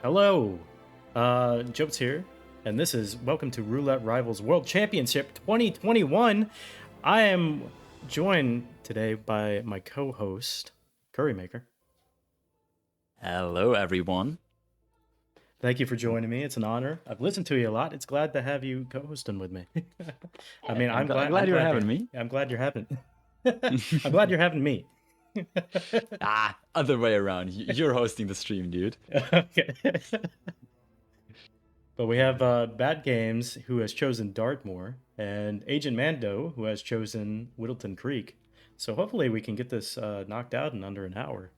Hello, Jokes here, and this is Welcome to Roulette Rivals World Championship 2021. I am joined today by my co-host, Currymaker. Hello, everyone. Thank you for joining me. It's an honor. I've listened to you a lot. It's glad to have you co-hosting with me. I mean, I'm glad you're having me. I'm glad you're having. I'm glad you're having me. Other way around. You're hosting the stream, dude. Okay. But we have Bad Games, who has chosen Dartmoor, and AgentMando, who has chosen Whittleton Creek. So hopefully we can get this knocked out in under an hour.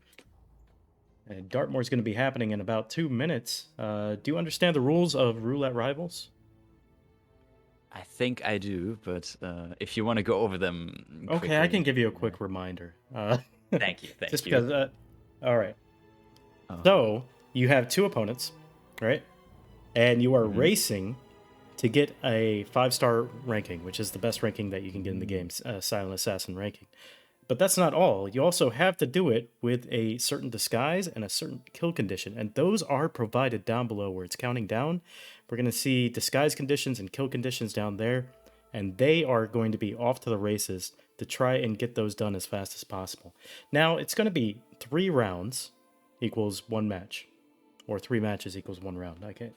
And Dartmoor is going to be happening in about 2 minutes. Do you understand the rules of Roulette Rivals? I think I do, but if you want to go over them quickly, Okay, I can give you a quick reminder. Thank you. Just because, all right. Oh. So you have two opponents, right? And you are racing to get a 5-star ranking, which is the best ranking that you can get in the game, Silent Assassin ranking. But that's not all. You also have to do it with a certain disguise and a certain kill condition, and those are provided down below where it's counting down. We're going to see disguise conditions and kill conditions down there, and they are going to be off to the races to try and get those done as fast as possible. Now, it's going to be 3 rounds equals 1 match, or 3 matches equals 1 round. I can't.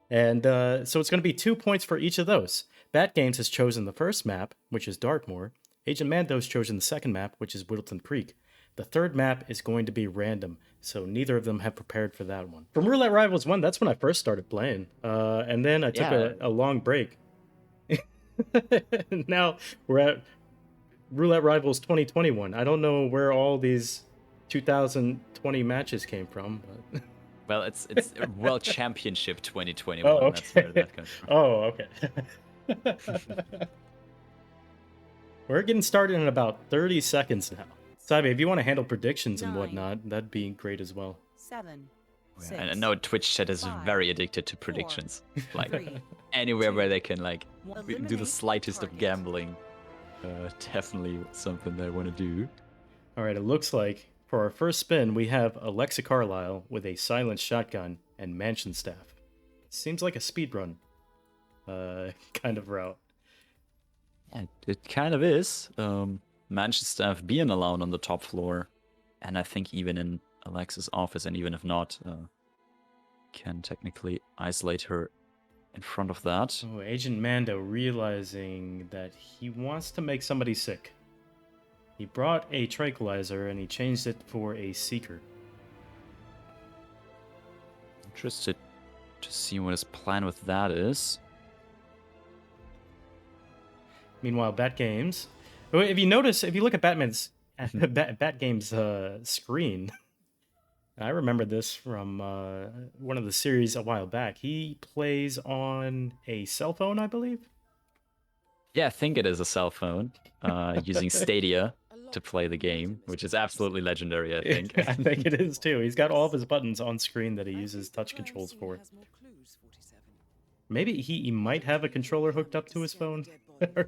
And so it's going to be 2 points for each of those. Bat Games has chosen the first map, which is Dartmoor. AgentMando's chosen the second map, which is Whittleton Creek. The third map is going to be random, so neither of them have prepared for that one. From Roulette Rivals 1, that's when I first started playing. And then I took a long break. Now we're at Roulette Rivals 2021. I don't know where all these 2020 matches came from, but... Well, it's World Championship 2021. Oh, okay. That's where that comes from. Oh, okay. We're getting started in about 30 seconds now. Sabi, if you want to handle predictions and whatnot, that'd be great as well. 7. And I know Twitch chat is very addicted to predictions. Like anywhere where they can do the slightest of gambling. Definitely something they want to do. All right, it looks like for our first spin, we have Alexa Carlisle with a silent shotgun and mansion staff. Seems like a speedrun kind of route. Yeah, it kind of is. Mansion staff being allowed on the top floor, and I think even in Alexa's office, and even if not, can technically isolate her in front of that. Oh, AgentMando realizing that he wants to make somebody sick. He brought a tranquilizer and he changed it for a seeker. Interested to see what his plan with that is. Meanwhile, Bat Games. If you notice, if you look at Bat Games' screen, I remember this from one of the series a while back. He plays on a cell phone, I believe. Yeah, I think it is a cell phone, using Stadia to play the game, which is absolutely legendary, I think. I think it is too. He's got all of his buttons on screen that he uses touch controls for. Maybe he might have a controller hooked up to his phone. I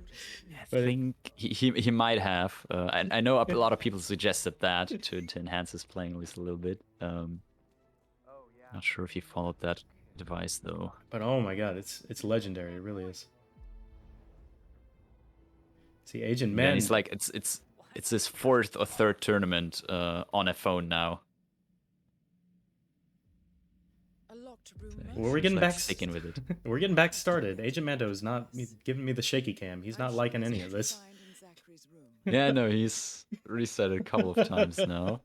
think he might have. I know a lot of people suggested that to enhance his playing at least a little bit. Not sure if he followed that advice though. But oh my god, it's legendary. It really is. See, AgentMando. Yeah, he's like it's his 4th or 3rd tournament on a phone now. Well, we're getting back sticking with it. We're getting back started. AgentMando is not giving me the shaky cam. He's not liking any of this. Yeah, no, he's reset it a couple of times now.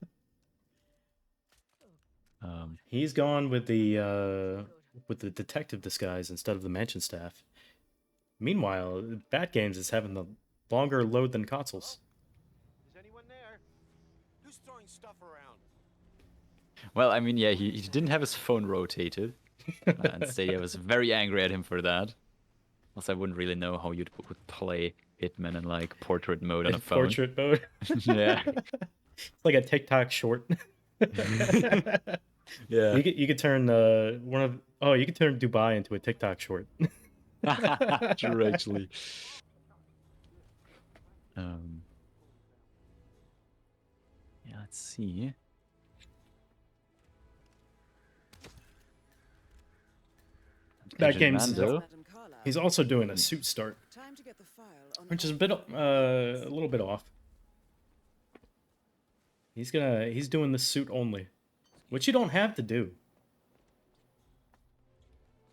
He's gone with the detective disguise instead of the mansion staff. Meanwhile, Bat Games is having the longer load than consoles. Is anyone there? Who's throwing stuff around? Well, I mean, yeah, he didn't have his phone rotated. And Stadia was very angry at him for that. Also, I wouldn't really know how you would play Hitman in like portrait mode on a phone. Portrait mode? Yeah. It's like a TikTok short. Yeah. You could turn you could turn Dubai into a TikTok short. True, actually. Yeah, let's see. That Agent game's. Mando. He's also doing a suit start, which is a bit, a little bit off. He's doing the suit only, which you don't have to do.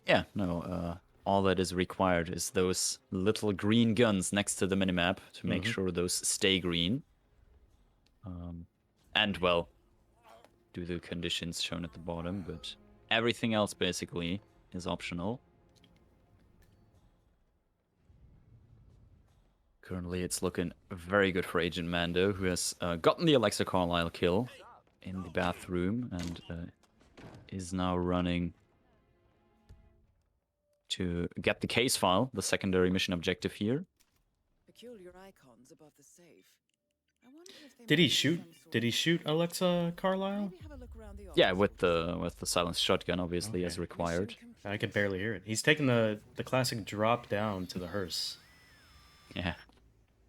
Yeah, no, all that is required is those little green guns next to the minimap to make sure those stay green. And, well, do the conditions shown at the bottom, but everything else basically is optional. Currently, it's looking very good for Agent Mando, who has gotten the Alexa Carlisle kill in the bathroom and is now running to get the case file, the secondary mission objective here. Peculiar icons above the safe. I wonder if they Did he might have shoot? some sort Did he of- shoot Alexa Carlisle? Maybe have a look around the Yeah, office. with the silenced shotgun, obviously, as Okay. required. I could barely hear it. He's taking the classic drop down to the hearse. Yeah.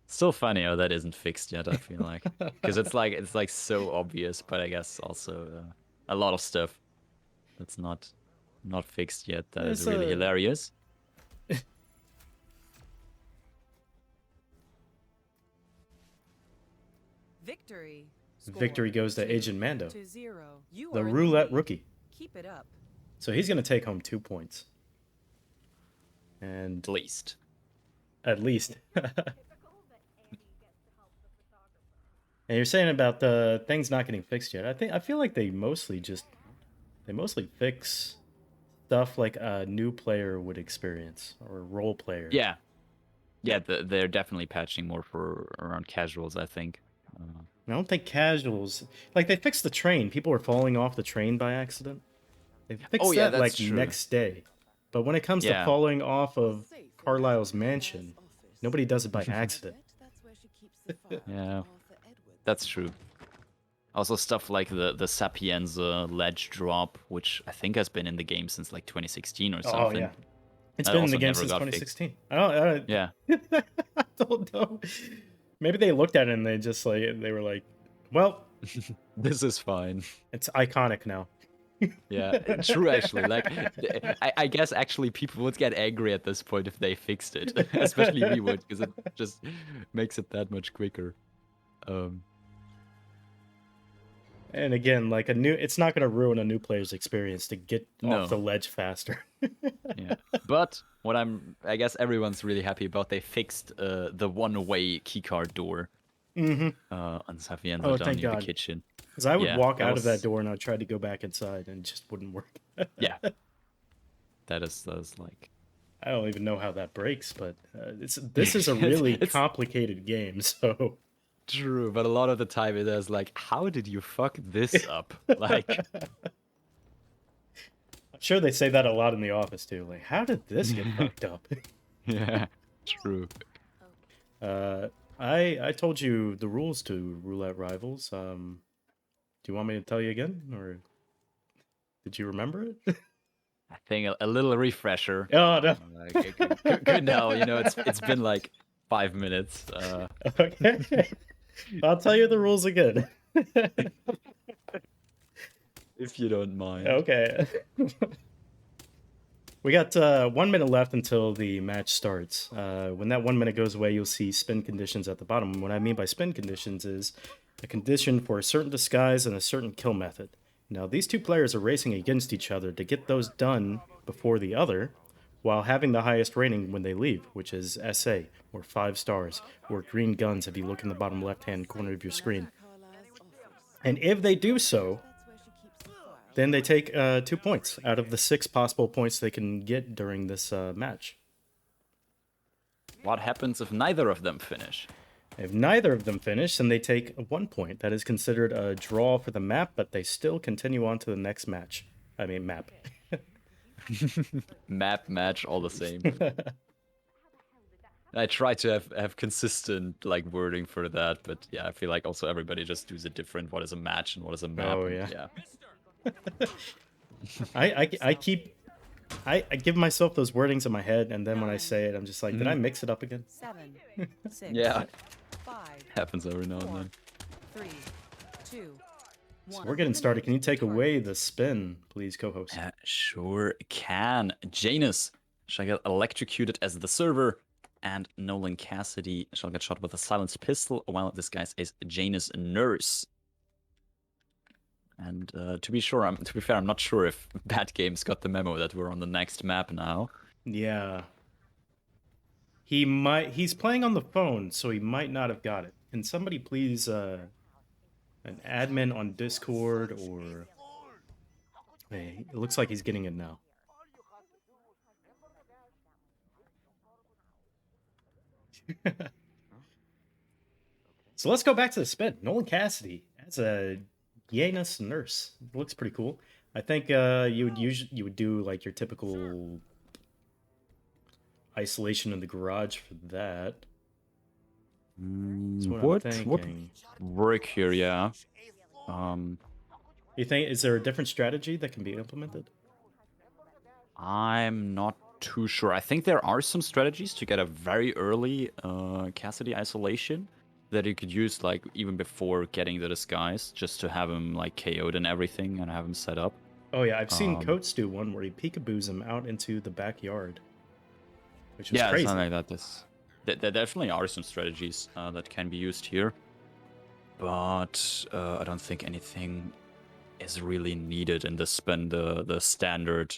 Still funny how that isn't fixed yet, I feel like. Because it's like so obvious, but I guess also a lot of stuff that's not fixed yet that is It's really a- hilarious. Victory. Victory goes to Agent Mando, 2-0. You the are in roulette lead. rookie. Keep it up. So he's gonna take home 2 points, and At least. at least. And you're saying about the things not getting fixed yet. I feel like they mostly fix stuff like a new player would experience or a role player. Yeah. Yeah, they're definitely patching more for around casuals, I think. I don't think casuals like they fixed the train. People were falling off the train by accident. They fixed Oh, yeah, that like that's true. next day. But when it comes to Yeah. falling off of Safe in Carlisle's Carlisle's mansion, office. nobody does it by accident. Bet that's where she keeps the file. Yeah. Arthur Edwards. That's true. Also stuff like the Sapienza ledge drop, which I think has been in the game since like 2016 or something. Oh yeah, it's That been in the also game never since got fixed. 2016. I Yeah. don't know. Maybe they looked at it and they were like, well, This is fine. it's iconic now. Yeah, true actually. Like, I guess actually people would get angry at this point if they fixed it, especially we would, because it just makes it that much quicker. And again, like it's not going to ruin a new player's experience to get No. off the ledge faster. Yeah. But what I guess everyone's really happy about, they fixed the one-way keycard door on Sapienza Oh, down thank near God. the kitchen. Because I would Yeah, walk that out of that was- door and I tried to go back inside and it just wouldn't work. Yeah. That is like. I don't even know how that breaks, but this is a really It's- complicated game, so True, but a lot of the time it is like, how did you fuck this up? Like, I'm sure they say that a lot in the office too. Like, how did this get fucked up? yeah, true. I told you the rules to Roulette Rivals. Do you want me to tell you again, or did you remember it? I think a little refresher. Oh no. Good now, it's been like 5 minutes. Okay. I'll tell you the rules again. If you don't mind. Okay. We got 1 minute left until the match starts. When that 1 minute goes away, you'll see spin conditions at the bottom. What I mean by spin conditions is a condition for a certain disguise and a certain kill method. Now, these two players are racing against each other to get those done before the other, while having the highest rating when they leave, which is SA, or 5 stars, or green guns if you look in the bottom left-hand corner of your screen. Carlisle's office. And if they do so, That's where she keeps the file. then they take 2 points out of the 6 possible points they can get during this match. What happens if neither of them finish? If neither of them finish, then they take 1 point. That is considered a draw for the map, but they still continue on to the next match. I mean, map. Map, match, all the same. I try to have consistent like wording for that, but yeah, I feel like also everybody just does it different. What is a match and what is a map? Oh, and yeah. I give myself those wordings in my head, and then when I say it, I'm just like, did I mix it up again? 7, 6, Yeah. 5, Happens every now and 4, then. 3, 2, So we're getting started. Can you take away the spin, please, co-host? Sure can. Janus shall get electrocuted as the server, and Nolan Cassidy shall get shot with a silenced pistol while disguised as Janus Nurse. And to be fair, I'm not sure if Bad Games got the memo that we're on the next map now. Yeah. He's playing on the phone, so he might not have got it. Can somebody please, an admin on Discord or... Hey, it looks like he's getting it now. So let's go back to the spin. Nolan Cassidy as a Janus Nurse. Looks pretty cool. I think you would do like your typical isolation in the garage for that. That's what I'm Would thinking. work here, yeah. You think, is there a different strategy that can be implemented? I'm not too sure. I think there are some strategies to get a very early Cassidy isolation that you could use like even before getting the disguise, just to have him like KO'd and everything and have him set up. Oh yeah, I've seen Coates do one where he peekaboos him out into the backyard, which is crazy. Something like that. There definitely are some strategies that can be used here, but I don't think anything is really needed in this spin. The standard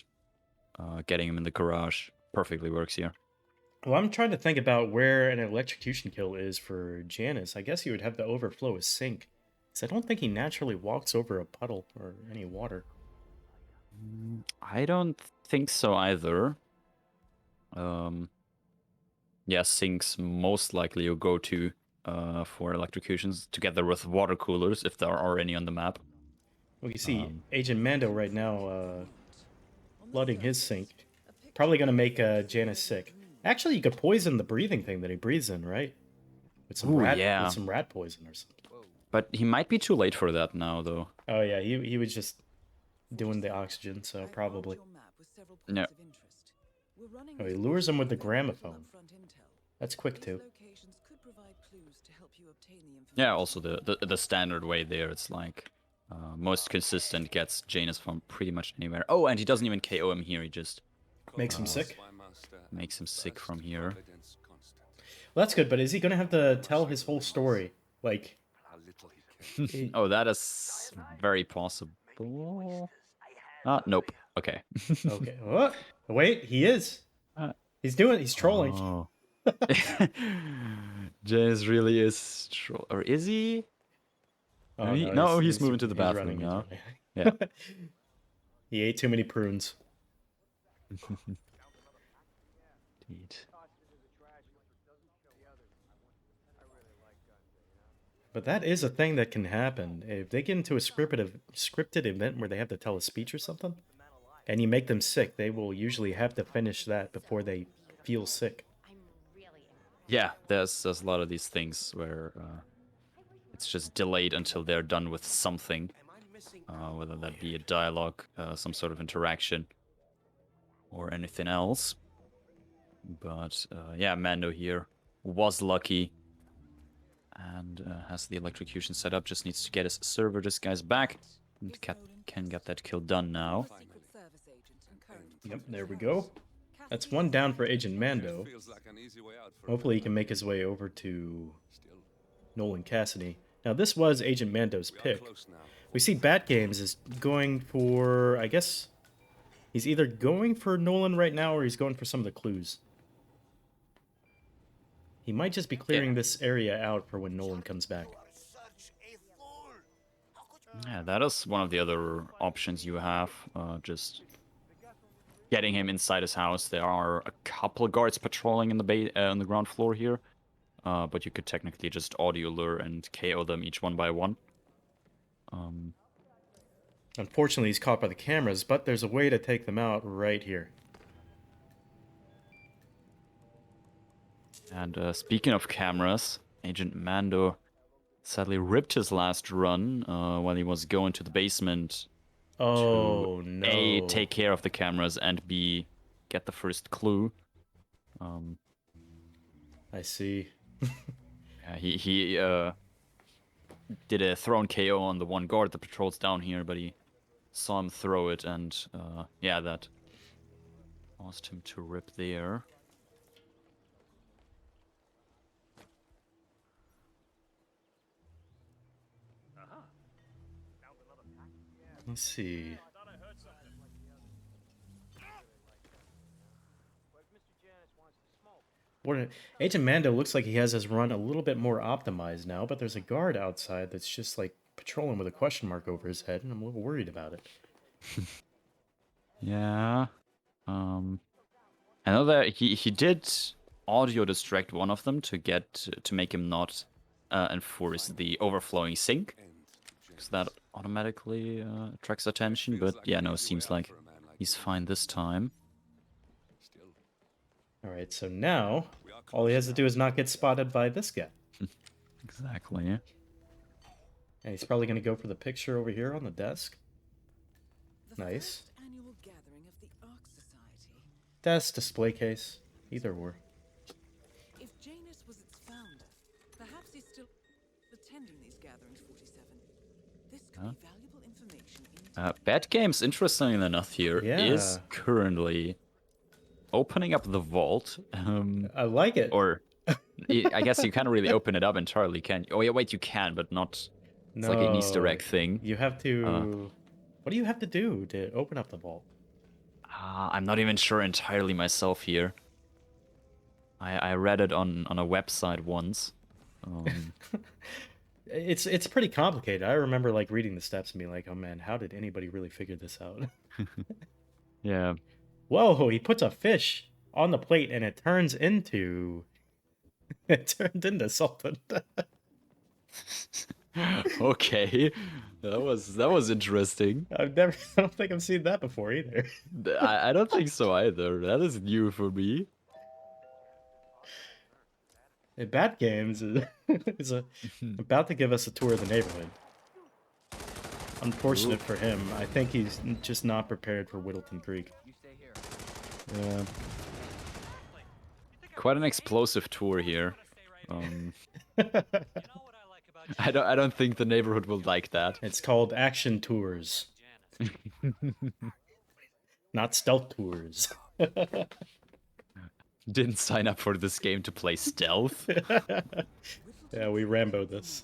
getting him in the garage perfectly works here. Well, I'm trying to think about where an electrocution kill is for Janus. I guess he would have to overflow a sink, because I don't think he naturally walks over a puddle or any water. I don't think so either. Yeah, sinks most likely you'll go to for electrocutions together with water coolers if there are any on the map. Well, you see AgentMando right now flooding his sink. Probably going to make Janus sick. Actually, you could poison the breathing thing that he breathes in, right? With some with some rat poison or something. But he might be too late for that now, though. Oh yeah, he was just doing the oxygen, so probably. No. Oh, he lures him with the gramophone. That's quick too. Yeah, also the standard way there, it's like most consistent gets Janus from pretty much anywhere. Oh, and he doesn't even KO him here, he just makes him sick. Makes him sick from here. Well, that's good, but is he gonna have to tell his whole story? Like, oh, that is very possible. Nope. Okay. Okay. What? Wait, he is. He's trolling. Oh. Janus really is or is he? Oh, no, he's moving to the bathroom now. Yeah. He ate too many prunes. Indeed. But that is a thing that can happen. If they get into a scripted event where they have to tell a speech or something, and you make them sick, they will usually have to finish that before they feel sick. Yeah, there's a lot of these things where it's just delayed until they're done with something, whether that be a dialogue, some sort of interaction, or anything else. But yeah, Mando here was lucky and has the electrocution set up, just needs to get his server disguise back and can get that kill done now. Yep, there we go. That's one down for AgentMando. Hopefully he can make his way over to Nolan Cassidy. Now this was AgentMando's pick. We see Bat Games is going for, I guess, he's either going for Nolan right now or he's going for some of the clues. He might just be clearing this area out for when Nolan comes back. Yeah, that is one of the other options you have. Just getting him inside his house. There are a couple of guards patrolling in the on the ground floor here, but you could technically just audio lure and KO them each one by one. Unfortunately, he's caught by the cameras, but there's a way to take them out right here. And speaking of cameras, AgentMando sadly ripped his last run while he was going to the basement. Oh, to no. A, take care of the cameras, and B, get the first clue. I see. Yeah, he did a thrown KO on the one guard that patrols down here, but he saw him throw it, and yeah, that caused him to rip there. Let's see. Agent Mando looks like he has his run a little bit more optimized now, but there's a guard outside that's just like patrolling with a question mark over his head, and I'm a little worried about it. Yeah. I know that he did audio distract one of them to make him not enforce the overflowing sink, because that automatically attracts attention. But yeah, no, seems like he's fine this time. All right, so now all he has to do is not get spotted by this guy. Exactly. Yeah. And he's probably going to go for the picture over here on the desk. The Nice. first annual gathering of the Ark Society. Desk, display case, either or. If Janus was its founder, perhaps he's still attending these gatherings, 47. This could be valuable information. Bad Games, interestingly enough, here is Yeah. currently opening up the vault. I like it. Or I guess you can't really open it up entirely, can you? Oh yeah, wait, you can, but not. It's like an Easter egg thing. You have to. What do you have to do to open up the vault? I'm not even sure entirely myself here. I read it on a website once. It's pretty complicated. I remember like reading the steps and being like, "Oh man, how did anybody really figure this out?" Yeah. Whoa! He puts a fish on the plate and it turns into. It turned into something. Okay, that was interesting. I don't think I've seen that before either. I don't think so either. That is new for me. Bad Games is about to give us a tour of the neighborhood. Unfortunate for him. I think he's just not prepared for Whittleton Creek. Yeah. Quite an explosive tour here. I don't think the neighborhood will like that. It's called Action Tours. Not Stealth Tours. Didn't sign up for this game to play stealth. Yeah, we Rambo this.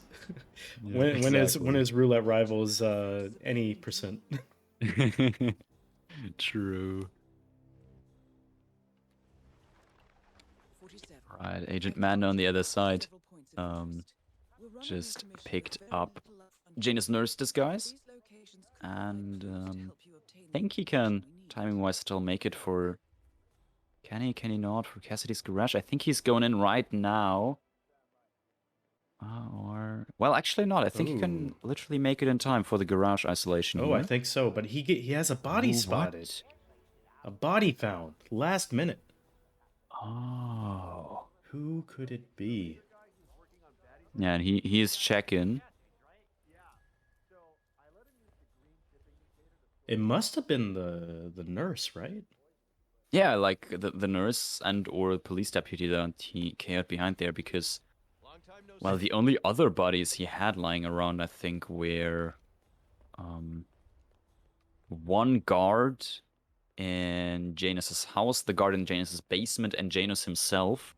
Yeah, when is Roulette Rivals any percent? True. 47. Right, Agent Mando on the other side. Just picked up Janus Nurse disguise, and I think he can, timing-wise, still make it for. Can he? Can he not for Cassidy's garage? I think he's going in right now. Or well, actually not. I think he can literally make it in time for the garage isolation. Oh, I think so. But he has a body spotted. A body found last minute. Oh. Who could it be? Yeah, and he is checking. It must have been the nurse, right? Yeah, like the nurse and or police deputy that he carried behind there, because well, the only other bodies he had lying around, I think, were one guard in Janus's house, the guard in Janus's basement, and Janus himself.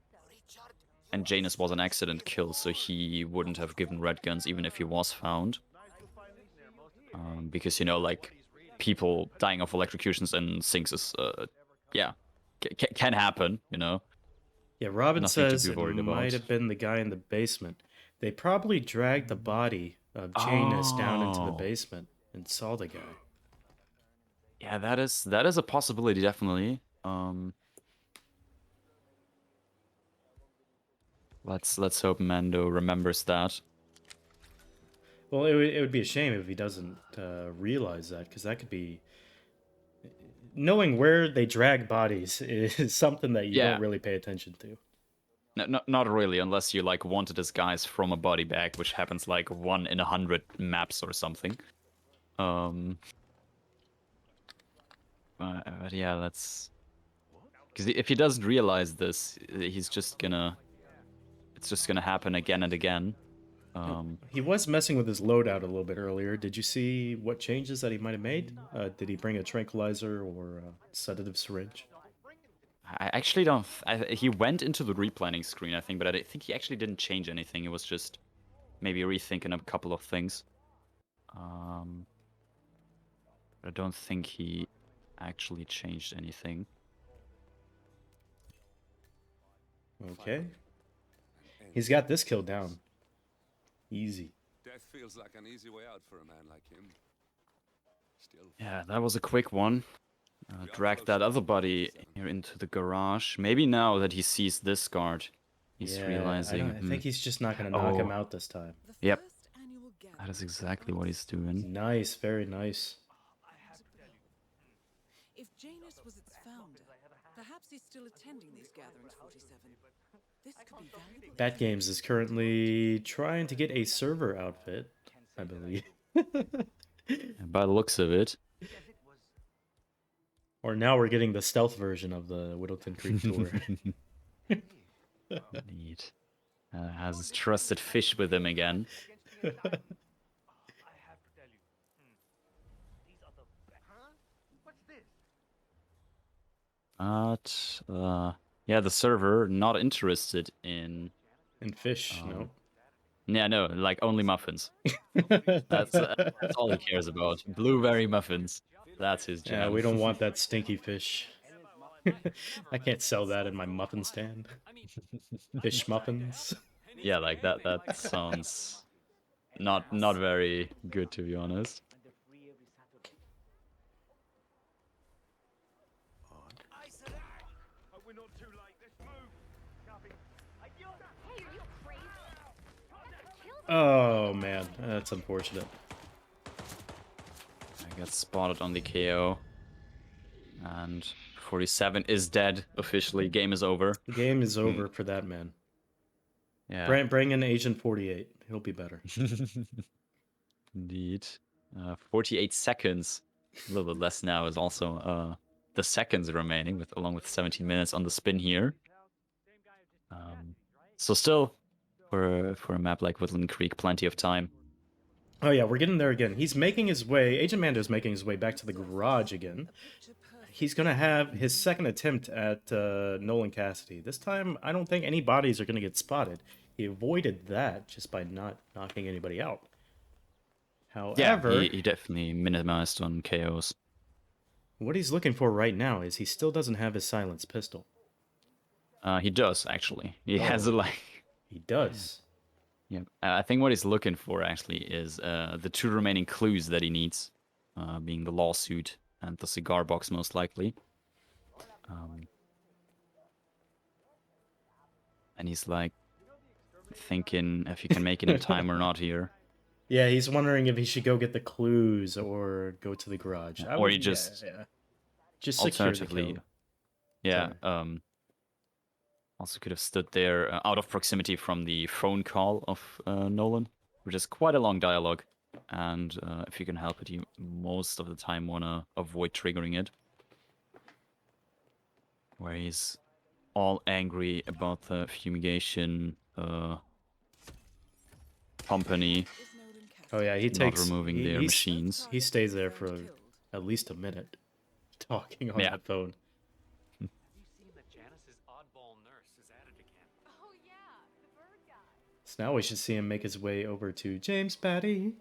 And Janus was an accident kill, so he wouldn't have given red guns even if he was found. Because, you know, like, people dying of electrocutions and sinks is, yeah, can happen, you know? Yeah, Robin Nothing to says be it worried might about. have been the guy in the basement. They probably dragged the body of Janus down into the Oh. basement and saw the guy. Yeah, that is a possibility, definitely. Let's hope Mando remembers that. Well, it would be a shame if he doesn't realize that, because that could be... Knowing where they drag bodies is something that you Yeah. don't really pay attention to. No, not really, unless you like want to disguise from a body bag, which happens like 1 in 100 maps or something. But yeah, let's. Because if he doesn't realize this, he's just gonna. It's just gonna happen again and again. He was messing with his loadout a little bit earlier. Did you see what changes that he might have made? Did he bring a tranquilizer or a sedative syringe? I actually don't. He went into the replanning screen, I think, but I think he actually didn't change anything. It was just maybe rethinking a couple of things. I don't think he actually changed anything. Okay. He's got this kill down. Easy. Death feels like an easy way out for a man like him. Still, Yeah, that was a quick one. Dragged that other body here into the garage. Maybe now that he sees this guard, he's realizing. I think he's just not going to knock him out this time. The Yep. first annual That gathering is exactly what he's doing. Nice, very nice. If Janus was its founder, perhaps he's still attending these gatherings 47. This could be valuable. Bat Games is currently trying to get a server outfit, I believe. By the looks of it. Or now we're getting the stealth version of the Whittleton Creek tour. Neat. Has his trusted fish with him again. But yeah, the server not interested in. And fish, no. Yeah, no, like only muffins. That's all he cares about. Blueberry muffins. That's his jam. Yeah, we don't want that stinky fish. I can't sell that in my muffin stand. Fish muffins. Yeah, like that sounds not very good, to be honest. Oh man, that's unfortunate. I got spotted on the KO. And 47 is dead officially. Game is over. The game is over for that man. Yeah. Bring in Agent 48. He'll be better. Indeed. 48 seconds. A little bit less now is also the seconds remaining, along with 17 minutes on the spin here. So still, for a map like Woodland Creek, plenty of time. Oh yeah, we're getting there again. He's making his way. AgentMando's making his way back to the garage again. He's gonna have his second attempt at Nolan Cassidy. This time, I don't think any bodies are gonna get spotted. He avoided that just by not knocking anybody out. However, yeah, he definitely minimized on KOs. What he's looking for right now is he still doesn't have his silenced pistol. He does actually. He has a He does. Yeah, I think what he's looking for actually is the two remaining clues that he needs, being the lawsuit and the cigar box, most likely. And he's like thinking if he can make it in time or not here. Yeah, he's wondering if he should go get the clues or go to the garage. Or he just just secure the alternatively, kill. yeah. Also could have stood there out of proximity from the phone call of Nolan, which is quite a long dialogue. And if you can help it, you most of the time want to avoid triggering it. Where he's all angry about the fumigation company Oh yeah, he takes not removing their machines. He stays there for at least a minute, talking on that phone. Have you seen that Janice's oddball nurse is at it again? Oh yeah, the bird guy. So now we should see him make his way over to James Batty.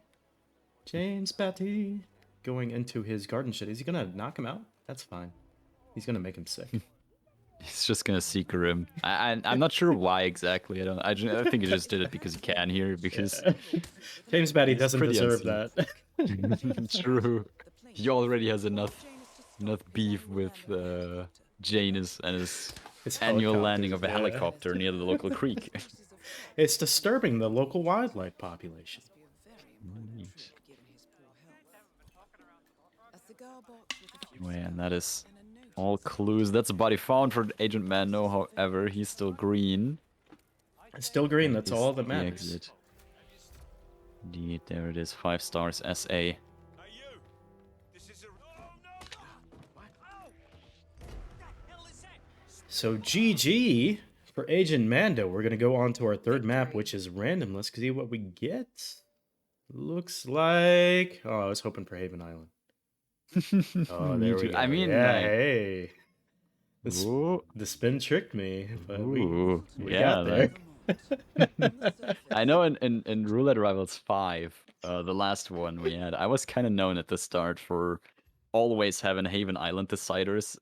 James Batty. Going into his garden shed. Is he gonna knock him out? That's fine. He's gonna make him sick. He's just gonna seeker him. I'm not sure why exactly. I think he just did it because he can here. Because James Batty doesn't pretty deserve unseen. that. True. He already has enough beef with Janus and his annual landing of a helicopter near the local creek. It's disturbing the local wildlife population. Anyway, and that is all clues. That's a body found for AgentMando. However, he's still green. Still green. That's all that The matters. exit. Indeed, there it is. 5 stars SA. Hey, you! This is a. Oh, no! So GG For AgentMando, we're going to go on to our third map, which is random. Let's see what we get. Looks like... Oh, I was hoping for Haven Island. Oh, Me there we too. go. I mean, yeah, like, hey. ooh, The spin tricked me, but we ooh, got there. I know in Roulette Rivals 5, the last one we had, I was kind of known at the start for always having Haven Island deciders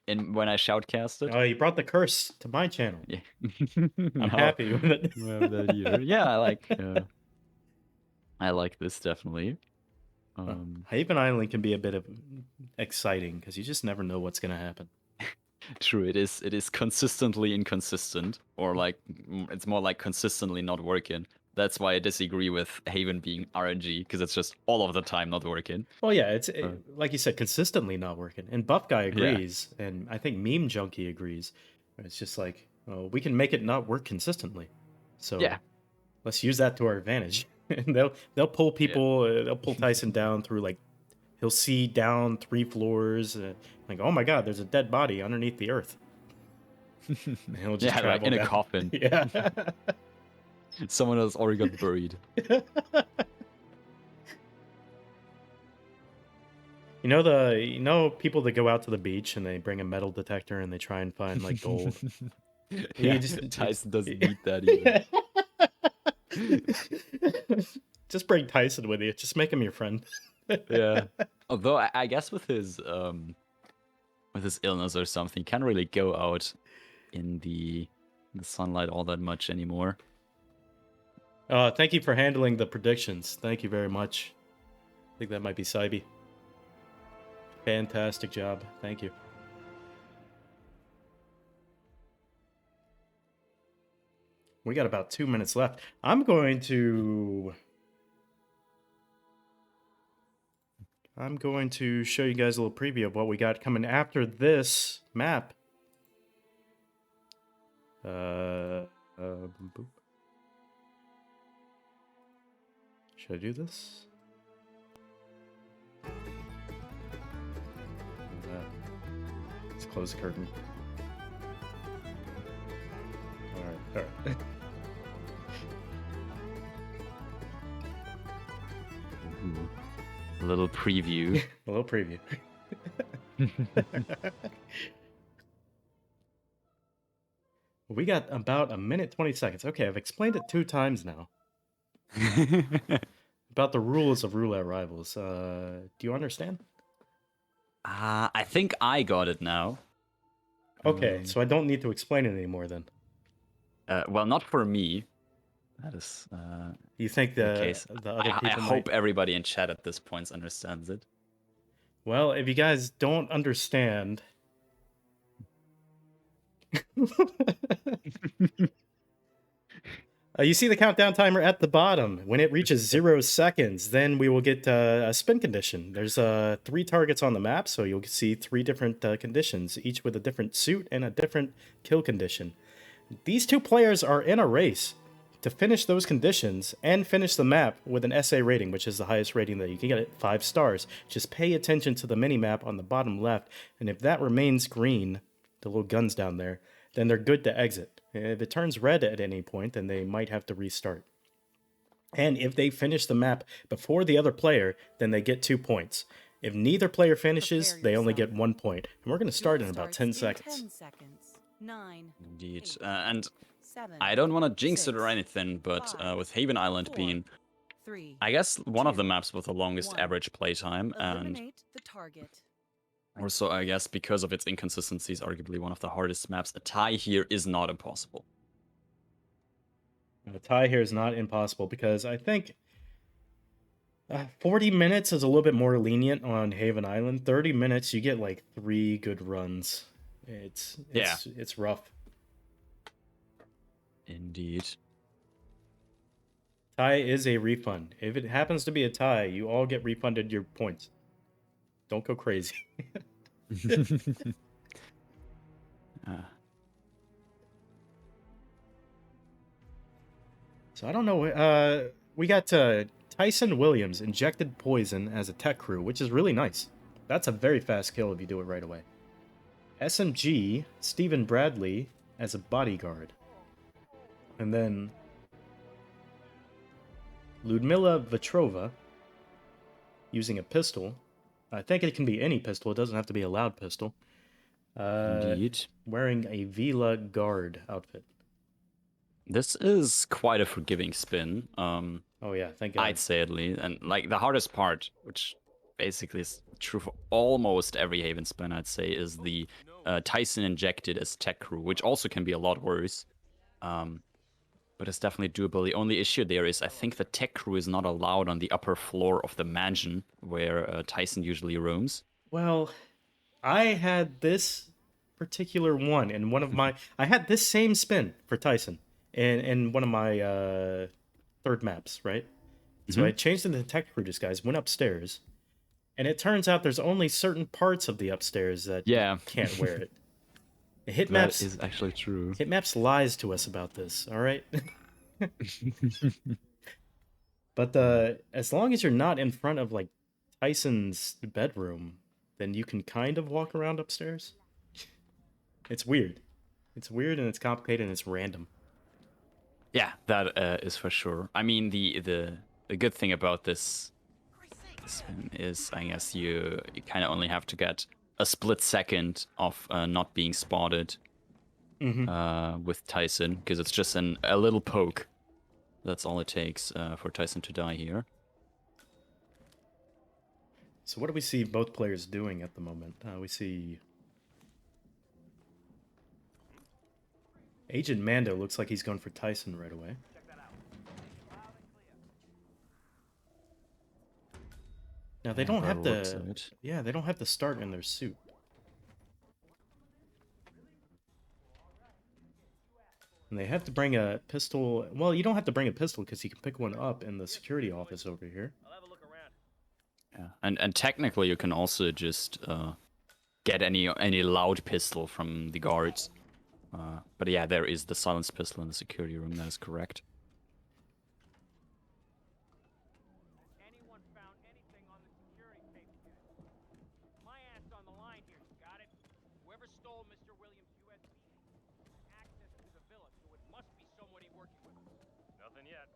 when I shoutcasted. Oh, you brought the curse to my channel. Yeah. I'm happy with it. Yeah, I like this definitely. Haven Island can be a bit of exciting because you just never know what's gonna happen. True, it is consistently inconsistent, or like it's more like consistently not working. That's why I disagree with Haven being RNG, because it's just all of the time not working. Well, yeah, it's like you said, consistently not working. And Buff Guy agrees, and I think Meme Junkie agrees. It's just like, oh, we can make it not work consistently. So Yeah. let's use that to our advantage. And they'll pull people, they'll pull Tyson down through like, he'll see down 3 floors, like, oh my god, there's a dead body underneath the earth. And he'll just like in down. a coffin. Yeah. Someone else already got buried. You know people that go out to the beach and they bring a metal detector and they try and find like gold. Yeah, Tyson doesn't need that either. Just bring Tyson with you. Just make him your friend. Yeah. Although I guess with his illness or something, he can't really go out in the sunlight all that much anymore. Thank you for handling the predictions. Thank you very much. I think that might be Sybe. Fantastic job. Thank you. We got about 2 minutes left. I'm going to show you guys a little preview of what we got coming after this map. Boop. Should I do this? Let's close the curtain. All right. A little preview. A little preview. We got about 1:20. Okay, I've explained it 2 times now. About the rules of Roulette Rivals. Do you understand? I think I got it now. Okay, so I don't need to explain it anymore then. Well, not for me. That is You think the case. The other people I hope everybody in chat at this point understands it. Well, if you guys don't understand... you see the countdown timer at the bottom. When it reaches 0 seconds, then we will get a spin condition. There's 3 targets on the map, so you'll see 3 different conditions, each with a different suit and a different kill condition. These 2 players are in a race to finish those conditions and finish the map with an SA rating, which is the highest rating that you can get at 5 stars. Just pay attention to the mini-map on the bottom left, and if that remains green, the little guns down there, then they're good to exit. If it turns red at any point, then they might have to restart. And if they finish the map before the other player, then they get 2 points. If neither player finishes, they only get 1 point. And we're going to start in about 10 seconds. 10 seconds. 9. Indeed. 8, And 7. I don't want to jinx it or 6, anything, but 5, with Haven Island 4, being, 3. I guess, one of the 2, maps with the longest 1. average playtime, and Eliminate the target. also, I guess, because of its inconsistencies, arguably one of the hardest maps, a tie here is not impossible. A tie here is not impossible because I think 40 minutes is a little bit more lenient on Haven Island. 30 minutes, you get like 3 good runs. It's rough. Indeed. Tie is a refund. If it happens to be a tie, you all get refunded your points. Don't go crazy. So I don't know. We got Tyson Williams injected poison as a tech crew, which is really nice. That's a very fast kill if you do it right away. SMG, Stephen Bradley, as a bodyguard. And then Ludmila Vetrova using a pistol. I think it can be any pistol. It doesn't have to be a loud pistol. Indeed. Wearing a Vila guard outfit. This is quite a forgiving spin. Oh yeah, thank God. I'd say at least. And like the hardest part, which basically is true for almost every Haven spin, I'd say, is the Tyson injected as tech crew, which also can be a lot worse. But it's definitely doable. The only issue there is I think the tech crew is not allowed on the upper floor of the mansion where Tyson usually roams. Well, I had this particular one in one of my... I had this same spin for Tyson in one of my third maps, right? So I changed into the tech crew disguise, went upstairs, and it turns out there's only certain parts of the upstairs that you can't wear it. Hitmaps That is actually true. Hitmaps lies to us about this, all right? But as long as you're not in front of like Tyson's bedroom, then you can kind of walk around upstairs. It's weird. It's weird and it's complicated and it's random. Yeah, that is for sure. I mean, the good thing about this spin is, I guess, you kind of only have to get a split second of not being spotted with Tyson, because it's just a little poke. That's all it takes for Tyson to die here. So what do we see both players doing at the moment? We see AgentMando looks like he's going for Tyson right away. Now they don't have to. Yeah, they don't have to start in their suit. And they have to bring a pistol. Well, you don't have to bring a pistol because you can pick one up in the security office over here. Yeah, and technically you can also just get any loud pistol from the guards. But yeah, there is the silenced pistol in the security room. That is correct. Anyone found anything on the security tape yet? My ass on the line here, got it? Whoever stole Mr. Williams' USB access to the villa, so it must be somebody working with him. Nothing yet.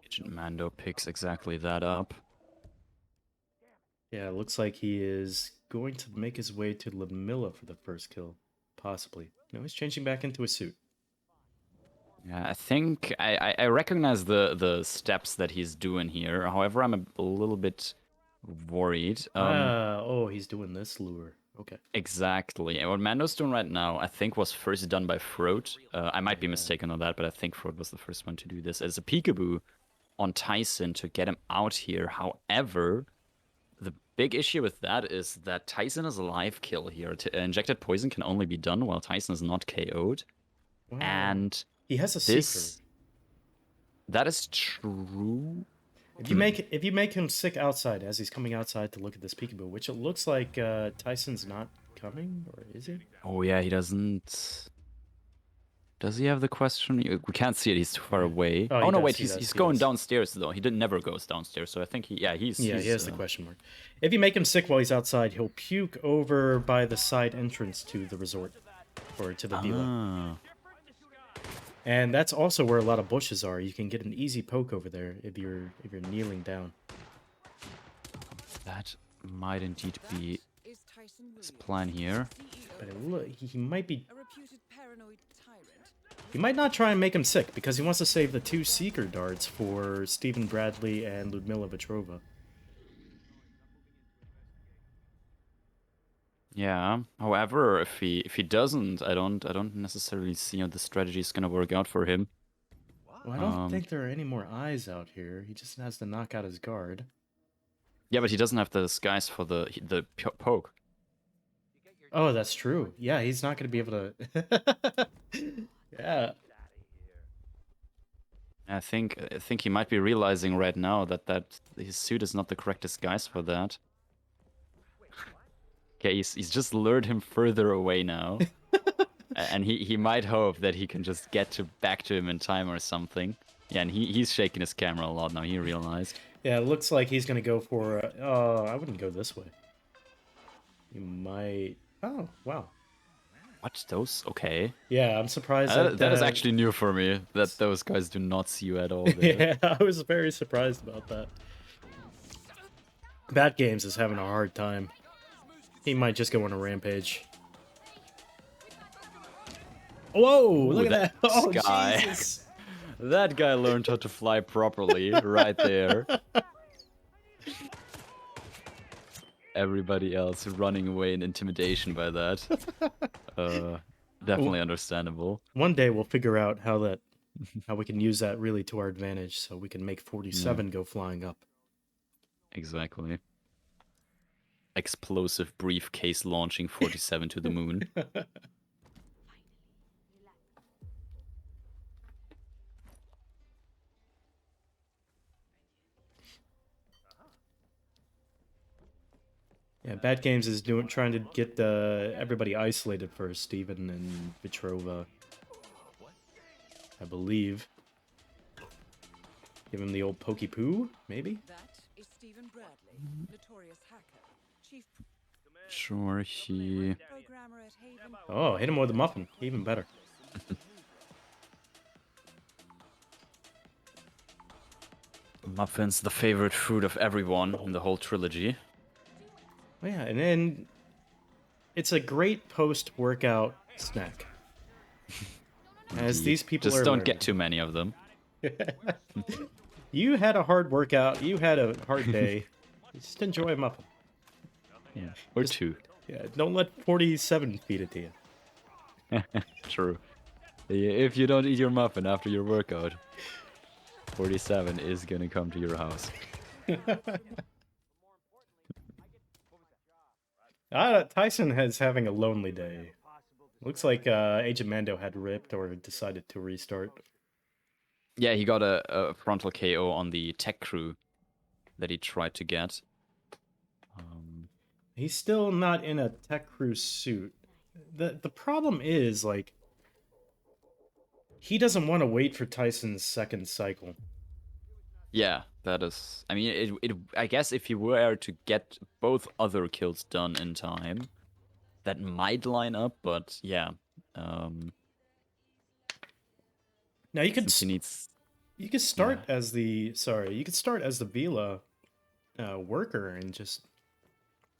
AgentMando picks exactly that up. Yeah, it looks like he is going to make his way to Ludmilla for the first kill. Possibly. No, he's changing back into a suit. Yeah, I think I recognize the steps that he's doing here. However, I'm a little bit worried. Oh, he's doing this lure. Okay. Exactly. And what Mando's doing right now, I think, was first done by Frode. I might be mistaken on that, but I think Frode was the first one to do this as a peekaboo on Tyson to get him out here. However, the big issue with that is that Tyson is a live kill here. Injected poison can only be done while Tyson is not KO'd. Wow. And he has a seeker. That is true. If you make him sick outside as he's coming outside to look at this peekaboo, which it looks like Tyson's not coming, or is he? Oh yeah, he doesn't. Does he have the question? We can't see it. He's too far away. Oh no, does, wait. He's going downstairs though. He never goes downstairs. So I think he has the question mark. If you make him sick while he's outside, he'll puke over by the side entrance to the resort or to the villa. And that's also where a lot of bushes are. You can get an easy poke over there if you're kneeling down. That might indeed be his plan here. But he might be. He might not try and make him sick because he wants to save the 2 seeker darts for Stephen Bradley and Ludmila Vetrova. Yeah. However, if he doesn't, I don't necessarily see how the strategy is gonna work out for him. Well, I don't think there are any more eyes out here. He just has to knock out his guard. Yeah, but he doesn't have the disguise for the poke. Oh, that's true. Yeah, he's not going to be able to. Yeah. I think he might be realizing right now that his suit is not the correct disguise for that. Okay, he's just lured him further away now. And he might hope that he can just get back to him in time or something. Yeah, and he's shaking his camera a lot now, he realized. Yeah, it looks like he's going to go for... I wouldn't go this way. You might... Oh, wow. What? Those? Okay. Yeah, I'm surprised that That is actually new for me, that those guys do not see you at all there. yeah, I was very surprised about that. Bat Games is having a hard time. He might just go on a rampage. Whoa! Ooh, Look at that! Oh, guy. Jesus! That guy learned how to fly properly right there. Everybody else running away in intimidation by that. Definitely understandable. One day we'll figure out how we can use that really to our advantage, so we can make 47 go flying up. Exactly. Explosive briefcase launching 47 to the moon. Yeah, Bad Games is trying to get everybody isolated first, Steven and Vitrova. I believe. Give him the old pokey poo, maybe? That is Stephen Bradley, notorious hacker, chief Sure, he... programmer at Haven. Oh, hit him with a muffin. Even better. Muffin's the favorite food of everyone in the whole trilogy. Oh, yeah, and then it's a great post-workout snack. As these people Just are don't learning. get too many of them. You had a hard workout. You had a hard day. Just enjoy a muffin. Yeah. Or two. Yeah, don't let 47 feed it to you. True. If you don't eat your muffin after your workout, 47 is gonna come to your house. Tyson is having a lonely day. Looks like AgentMando had ripped or decided to restart. Yeah, he got a frontal KO on the tech crew that he tried to get. He's still not in a tech crew suit. The problem is, like, he doesn't want to wait for Tyson's second cycle. Yeah, that is... I mean, I guess if he were to get both other kills done in time, that might line up, but yeah. Now you could Since he needs... you could start as the Vila worker and just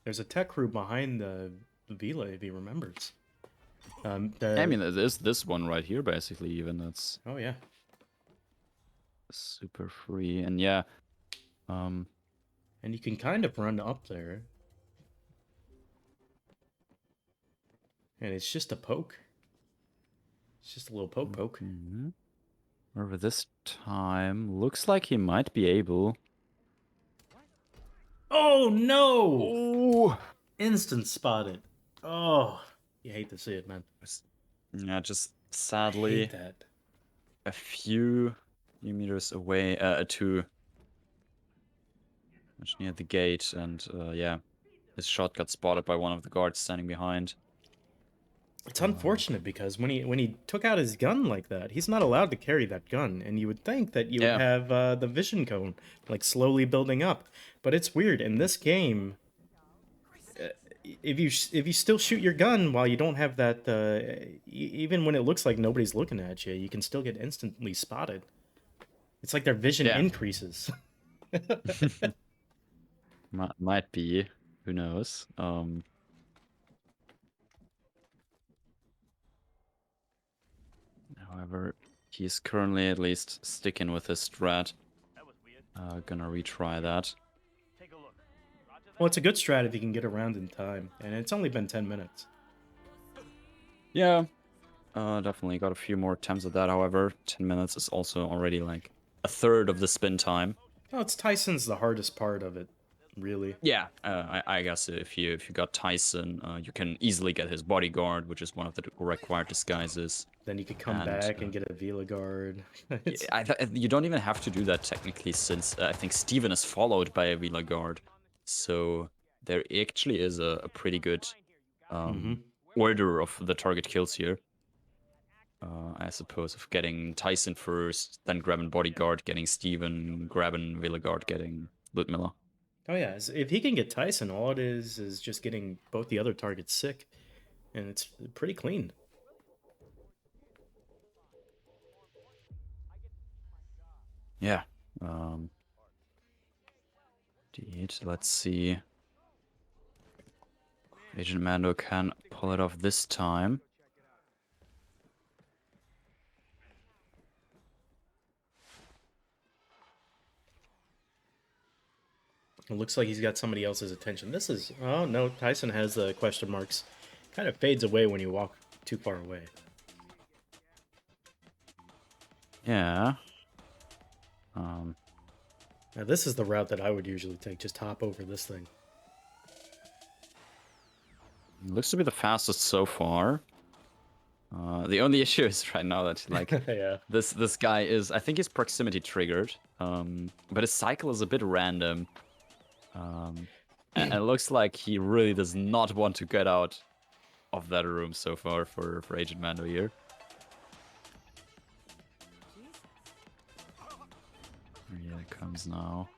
there's a tech crew behind the Vila if he remembers. I mean, there's this one right here, basically, even that's oh yeah. super free, and yeah. And you can kind of run up there. And it's just a poke. It's just a little poke. Mm-hmm. Over this time, looks like he might be able... Oh no! Oh! Instant spotted. Oh, you hate to see it, man. Yeah, just I sadly hate that. a few meters away, much near the gate, and yeah, his shot got spotted by one of the guards standing behind. It's unfortunate because when he took out his gun like that, he's not allowed to carry that gun, and you would think that you would have the vision cone like slowly building up, but it's weird in this game. If you still shoot your gun while you don't have that, even when it looks like nobody's looking at you, you can still get instantly spotted. It's like their vision increases. Might be, who knows? However, he's currently at least sticking with his strat. Gonna retry that. Well, it's a good strat if you can get around in time, and it's only been 10 minutes. Yeah, definitely got a few more attempts at that. However, 10 minutes is also already like a third of the spin time. Oh, it's Tyson's the hardest part of it, really. Yeah, I guess if you got Tyson, you can easily get his bodyguard, which is one of the required disguises. Then you could come back and get a Vila guard. You don't even have to do that technically, since I think Steven is followed by a Vila guard. So there actually is a pretty good order of the target kills here. I suppose, of getting Tyson first, then grabbing bodyguard, getting Steven, grabbing Vila guard, getting Ludmilla. Oh yeah, if he can get Tyson, all it is just getting both the other targets sick. and it's pretty clean. Yeah. Indeed. Let's see. Agent Mando can pull it off this time. It looks like he's got somebody else's attention. This is... Oh, no. Tyson has the question marks. Kind of fades away when you walk too far away. Yeah. Now, this is the route that I would usually take. Just hop over this thing. Looks to be the fastest so far. The only issue is right now that like Yeah. this guy is, I think he's proximity triggered. But his cycle is a bit random. And it looks like he really does not want to get out of that room so far for Agent Mando here. Yeah, it comes now.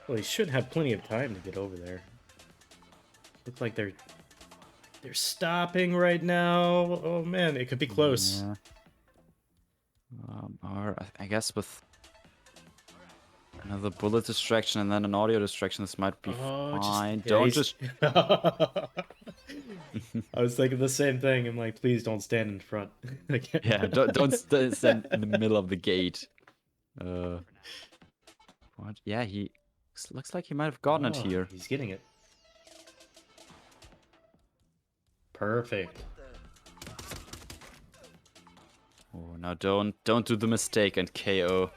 Well, he should have plenty of time to get over there. Look like they're stopping right now. Oh man, it could be close. Yeah. Or I guess with another bullet distraction and then an audio distraction, this might be fine. Yeah, Don't he's- just... I was thinking the same thing. I'm like, please don't stand in front. Yeah, don't stand in the middle of the gate. What? Yeah, he looks like he might have gotten it Oh, here. He's getting it. Perfect. Oh, now don't do the mistake and KO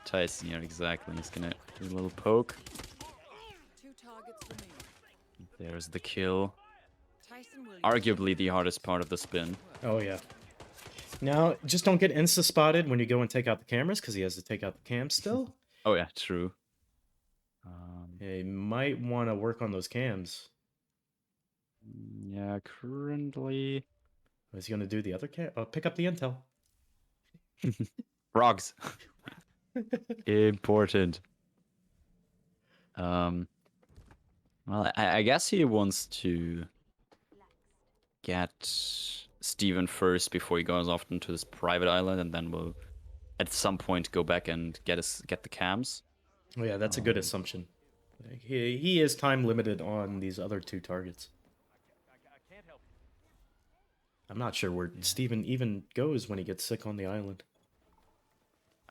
Tyson here. Exactly. He's gonna do a little poke. 2 targets remaining. There's the kill. Tyson Williams. Arguably the hardest part of the spin. Oh yeah. Now, just don't get insta-spotted when you go and take out the cameras, because he has to take out the cams still. Oh yeah, true. Yeah, you might want to work on those cams. Yeah, currently... Is he going to do the other cam? Oh, pick up the intel. Frogs. Important. Well, I guess he wants to get Steven first before he goes off into this private island, and then we'll at some point go back and get the cams. Oh yeah, that's a good assumption. He is time limited on these other 2 targets. I'm not sure where Steven even goes when he gets sick on the island.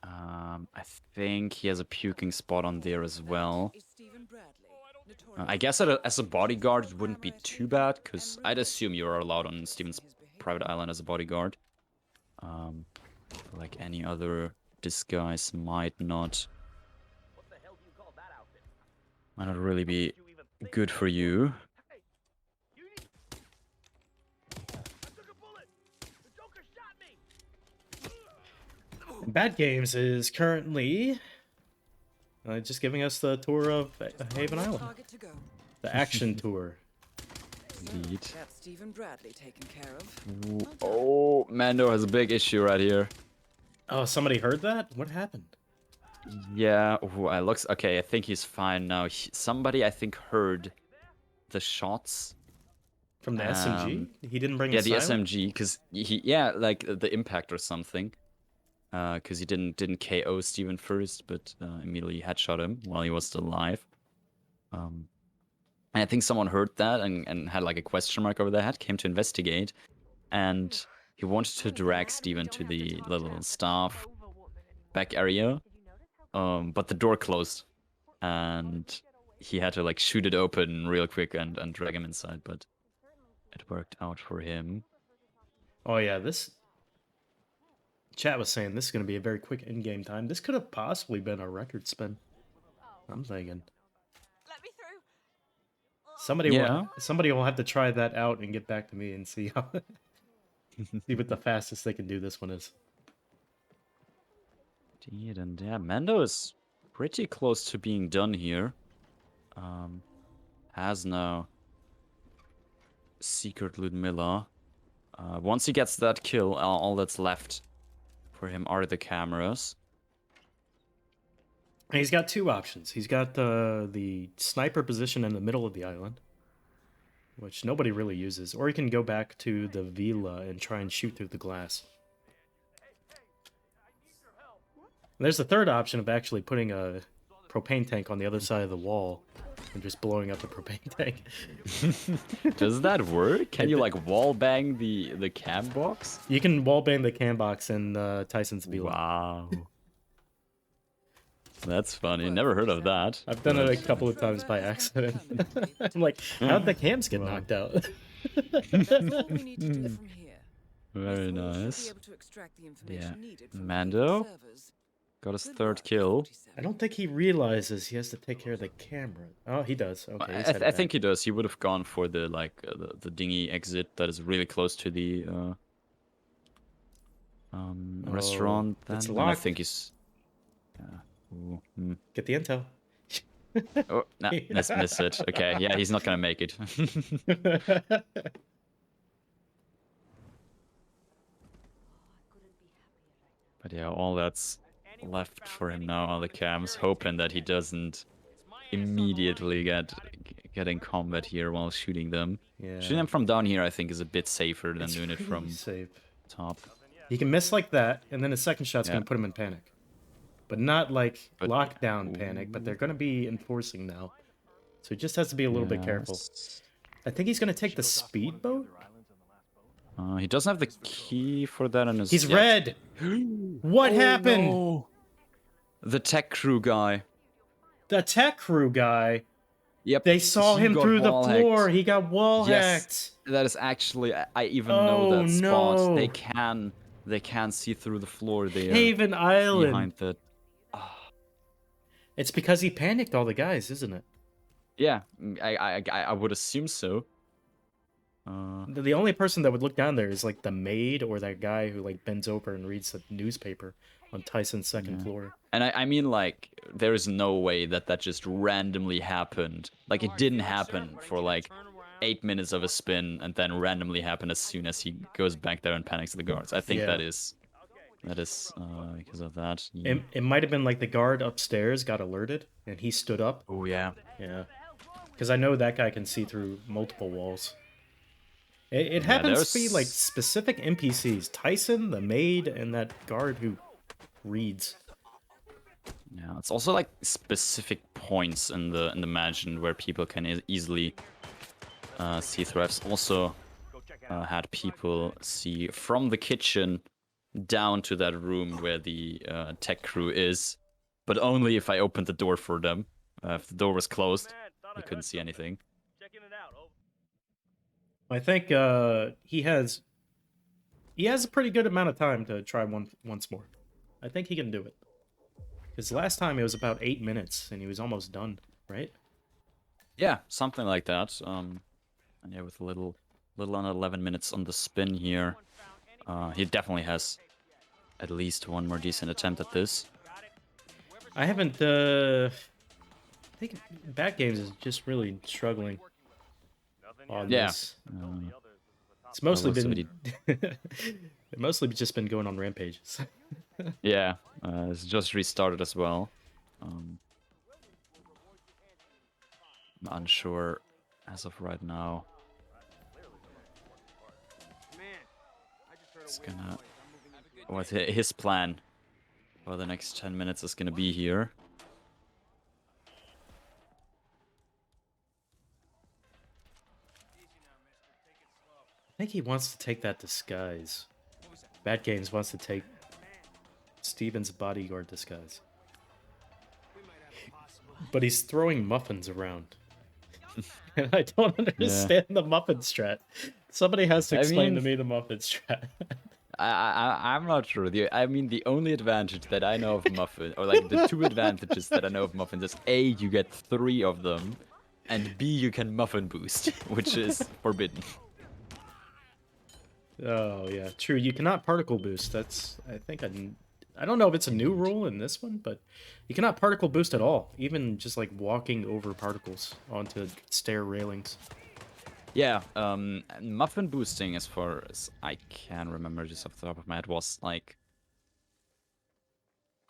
I think he has a puking spot on there as well. Is Stephen Bradley. I guess as a bodyguard it wouldn't be too bad, because I'd assume you're allowed on Steven's private island as a bodyguard. Like any other disguise might not really be good for you. Bad Games is currently just giving us the tour of Haven Island. Target to go. The action tour. Indeed. That's Stephen Bradley taken care of. Ooh, oh, Mando has a big issue right here. Oh, somebody heard that? What happened? Yeah, ooh, looks okay. I think he's fine now. Somebody I think heard the shots From the SMG? He didn't bring yeah, a the silent? SMG, because like the impact or something. Because he didn't KO Steven first, but immediately headshot him while he was still alive. And I think someone heard that and had like a question mark over their head, came to investigate, and he wanted to drag Steven to the little staff back area, but the door closed, and he had to like shoot it open real quick and drag him inside, but it worked out for him. Oh yeah, this... Chat was saying this is going to be a very quick in-game time. This could have possibly been a record spin. I'm thinking. Let me through. Somebody will have to try that out and get back to me and see how see what the fastest they can do this one is. Indeed, and yeah, Mando is pretty close to being done here. Has now Secret Ludmilla. Once he gets that kill, all that's left for him are the cameras. And he's got two options. He's got the sniper position in the middle of the island, which nobody really uses, or he can go back to the villa and try and shoot through the glass. There's the third option of actually putting a propane tank on the other side of the wall and just blowing up the propane tank. Does that work? Can you like wall bang the cam box? You can wallbang the cam box in Tyson's villa. Wow. That's funny. Never heard of that. I've done it a couple of times by accident. I'm like, how'd the cams get knocked out? That's all we need to do from here. Very This way we should be nice. able to extract the information Yeah. needed from the Mando servers. got his Good third work, kill. 47. I don't think he realizes he has to take care of the camera. Oh, he does. Okay, he's I headed think back. he does. He would have gone for the the dinghy exit that is really close to the restaurant. Then it's and I locked. think he's. Ooh, Get the intel. Oh, nah, let's miss it. Okay, yeah, he's not gonna make it. But yeah, all that's left for him now are the cams, hoping that he doesn't immediately get in combat here while shooting them. Yeah. Shooting them from down here, I think, is a bit safer than It's doing it pretty from safe. top. He can miss like that, and then his second shot's Yeah. gonna put him in panic. But not like But- lockdown panic, but they're gonna be enforcing now. So he just has to be a little bit careful. Yes. I think he's gonna take the speedboat. He doesn't have the key for that on his. He's yeah. red. What happened? No. The tech crew guy. The tech crew guy. Yep. They saw he him got through the wall floor. hacked. He got wall Yes, hacked. that is actually. I even Oh, know that spot. no. They can see through the floor there. Haven Island. Behind the. It's because he panicked all the guys, isn't it? Yeah, I would assume so. The only person that would look down there is like the maid or that guy who like bends over and reads the newspaper on Tyson's second floor. And I mean, like, there is no way that just randomly happened. Like, it didn't happen for like 8 minutes of a spin and then randomly happen as soon as he goes back there and panics the guards. I think Yeah. that is because of that. It might have been like the guard upstairs got alerted and he stood up. Oh yeah. Yeah. Because I know that guy can see through multiple walls. It happens to be like there's- specific NPCs. Tyson, the maid, and that guard who reads. Yeah, it's also like specific points in the mansion where people can easily see through. I've also had people see from the kitchen down to that room where the tech crew is, but only if I opened the door for them. If the door was closed, they couldn't see anything. Checking it out. Over. I think he has a pretty good amount of time to try once more. I think he can do it. Because last time it was about 8 minutes and he was almost done, right? Yeah, something like that. And yeah, with a little under 11 minutes on the spin here, he definitely has at least one more decent attempt at this. I haven't. I think Bat Games is just really struggling on Yeah. this. It's mostly also been. It mostly just been going on rampages. Yeah, it's just restarted as well. I'm unsure as of right now. It's gonna. What his plan for the next 10 minutes is gonna be here. I think he wants to take that disguise. Bat Games wants to take Steven's bodyguard disguise. But he's throwing muffins around. And I don't understand the muffin strat. Somebody has to I explain to mean- me the muffin strat. I'm not sure. I mean, the only advantage that I know of muffin, or like the two advantages that I know of muffins is A, you get 3 of them, and B, you can muffin boost, which is forbidden. Oh yeah, true. You cannot particle boost. That's I don't know if it's a new rule in this one, but you cannot particle boost at all. Even just like walking over particles onto stair railings. Yeah, muffin boosting, as far as I can remember just off the top of my head, was like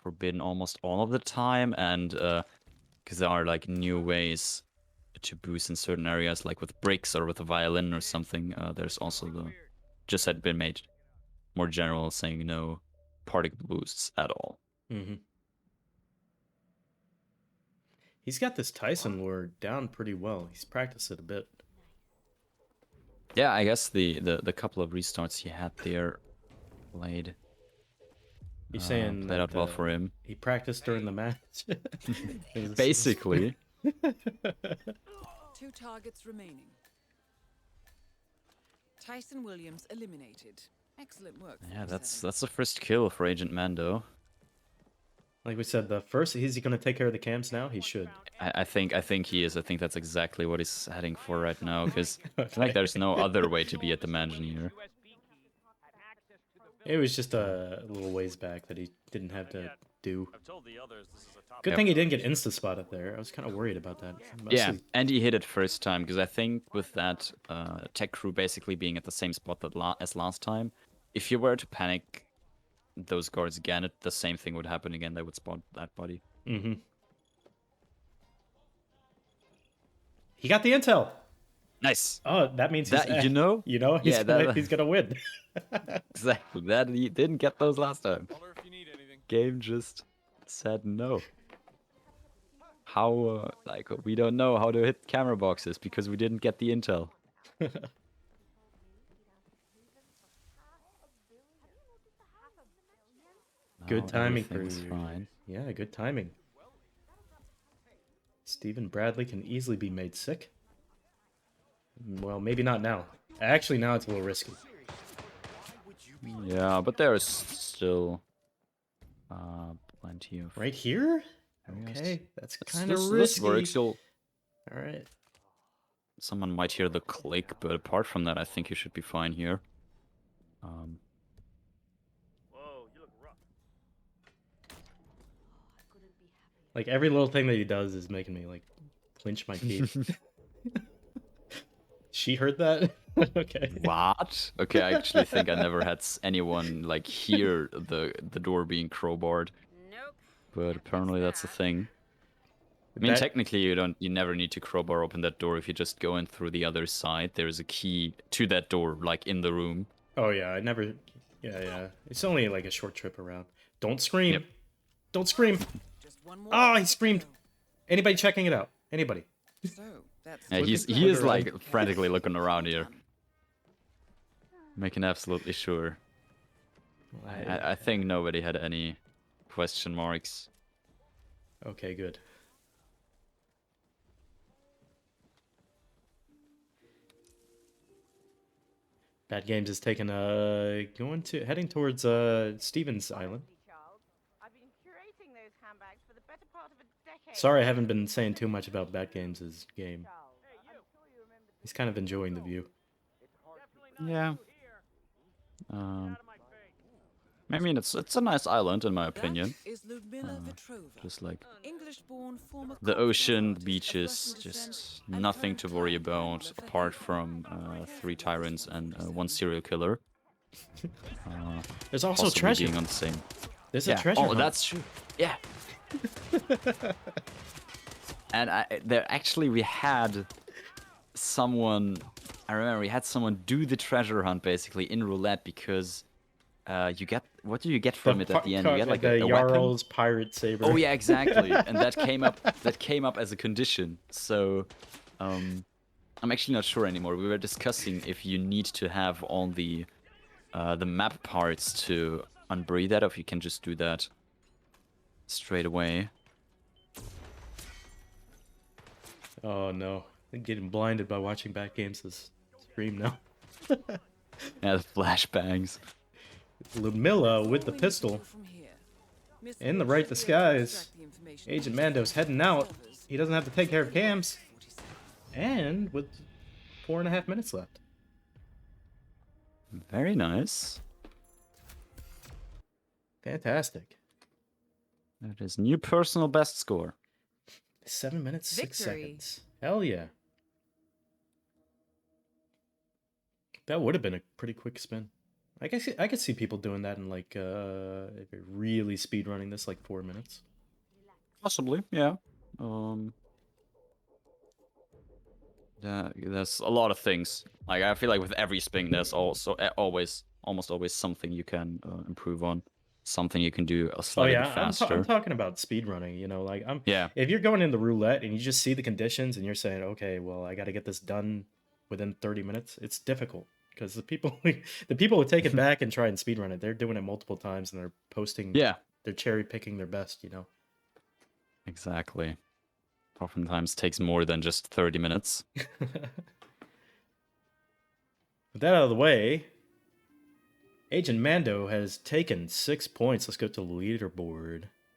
forbidden almost all of the time, and because there are like new ways to boost in certain areas, like with bricks or with a violin or something. There's also the just had been made more general, saying no particle boosts at all. Mm-hmm. He's got this Tyson lure down pretty well. He's practiced it a bit. Yeah, I guess the couple of restarts he had there played You're saying out well for him. He practiced during the match. Basically. 2 targets remaining. Tyson Williams eliminated. Excellent work. Yeah, 47. that's the first kill for AgentMando. Like we said, the first, is he going to take care of the cams now? He should. I think he is. I think that's exactly what he's heading for right now, because Okay. like there's no other way to be at the mansion here. It was just a little ways back that he didn't have to do. I've told the others this is a top Good thing he didn't get insta-spotted there. I was kind of worried about that. Yeah, Mostly- and he hit it first time, because I think with that tech crew basically being at the same spot that as last time, if you were to panic those guards again, the same thing would happen again. They would spot that body. Mm-hmm. He got the intel. Nice. Oh, that means he's, That, you know? he's Yeah, gonna, that- he's gonna win. Exactly. That he didn't get those last time. Holler if you need anything. Game just said no. How, like, we don't know how to hit camera boxes because we didn't get the intel. Good Now timing for everything's you. fine. Yeah, good timing. Stephen Bradley can easily be made sick. Well, maybe not now. Actually, now it's a little risky. Yeah, but there's still plenty of. Right here? Yes. Okay, that's It's- kind of this risky. works. All right. Someone might hear the click, but apart from that, I think you should be fine here. Whoa, you look rough. Like every little thing that he does is making me like clench my teeth. She heard that? Okay. What? Okay, I actually think I never had anyone like hear the door being crowbarred, Nope. but apparently that's a thing. I mean, That- technically, you never need to crowbar open that door if you just go in through the other side. There's a key to that door, like in the room. Oh yeah, I never. Yeah. It's only like a short trip around. Don't scream. Yep. Don't scream. Just one more. Oh, he to screamed. go. Anybody checking it out? Anybody? So that's Yeah, Looking he is around. like frantically looking around here, making absolutely sure. I think nobody had any question marks. Okay, good. Bad Games is taking heading towards Stevens Island. I've been curating those handbags for the better part of a decade. Sorry, I haven't been saying too much about Bad Games' game. He's kind of enjoying the view. Yeah. I mean, it's a nice island in my opinion. That is Ludmila Vetrova, Just like English-born former the corporal ocean, the artist of beaches, Russian just descent and nothing current to worry client member about of the apart Hague from Club. 3 tyrants and 1 serial killer. There's also Possibly treasure. being on the same. There's Yeah. a treasure. Oh, hunt. that's true. Yeah. And we had someone. I remember we had someone do the treasure hunt basically in roulette because you get what do you get from it at the end? You get like the a weapon. Jarl's pirate saber. Oh yeah, exactly. And that came up. That came up as a condition. So, I'm actually not sure anymore. We were discussing if you need to have all the map parts to unbury that, or if you can just do that straight away. Oh no, I'm getting blinded by watching Bad Games' stream now. Yeah, the flashbangs. Ludmilla with the Following pistol. from here, Miss In the Williams right should be able to disguise. extract the information Agent needed. Mando's heading out. Others, He doesn't have to take care of cams. 47. And with 4.5 minutes left. Very nice. Fantastic. That is new personal best score. 7 minutes, 6 Victory. seconds. Hell yeah. That would have been a pretty quick spin. I could see people doing that in like if you're really speed running this like 4 minutes. Possibly, yeah. There's a lot of things. Like I feel like with every spin, there's also almost always something you can improve on, something you can do a Oh slightly bit yeah, I'm faster. talking about speed running. You know, like Yeah. if you're going in the roulette and you just see the conditions and you're saying, okay, well, I got to get this done within 30 minutes. It's difficult because the people who take it back and try and speed run it, they're doing it multiple times and they're posting. Yeah. They're cherry picking their best. You know. Exactly. Oftentimes takes more than just 30 minutes. With that out of the way, AgentMando has taken 6 points. Let's go to the leaderboard.